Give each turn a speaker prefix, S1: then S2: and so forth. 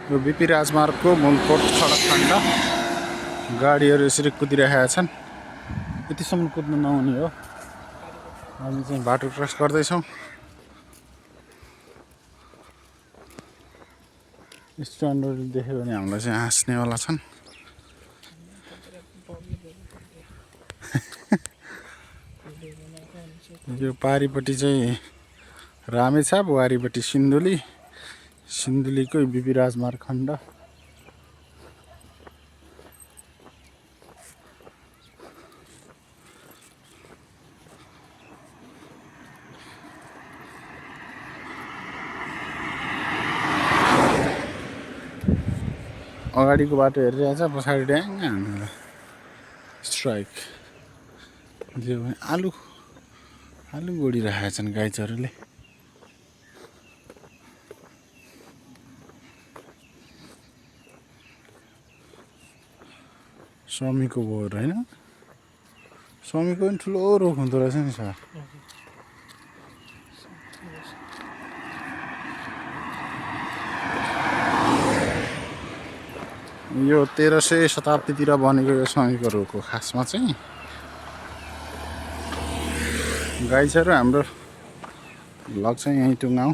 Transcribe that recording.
S1: यो बीपी राजमार्गको मुलकोट सडक खण्ड गाडीहरू यसरी कुदिरहेका छन्। यतिसम्म कुद्नु नहुने हो। हामी चाहिँ बाटो क्रस गर्दैछौँ। स्ट्यान्डहरू देख्यो भने हामीलाई चाहिँ हाँस्नेवाला छन्। यो पारिपट्टि चाहिँ रामेछाप, वारीपट्टि सिन्धुली, सिन्धुलीको बीपी राजमार्ग खण्ड। अगाडिको बाटो हेरिरहेछ, पछाडि ड्याङ्ग हामीलाई स्ट्राइक दियो भने आलु गोडिरहेका छन् गाई चरोले। स्वामीको बोर होइन, स्वामीको पनि ठुलो रोग हुँदो रहेछ नि सर। यो 1300 शताब्दीतिर बनेको यो स्वामीको रोग हो। खासमा चाहिँ गाई चरो हाम्रो भ्लग चाहिँ यहीँ टुङ्गाउँ।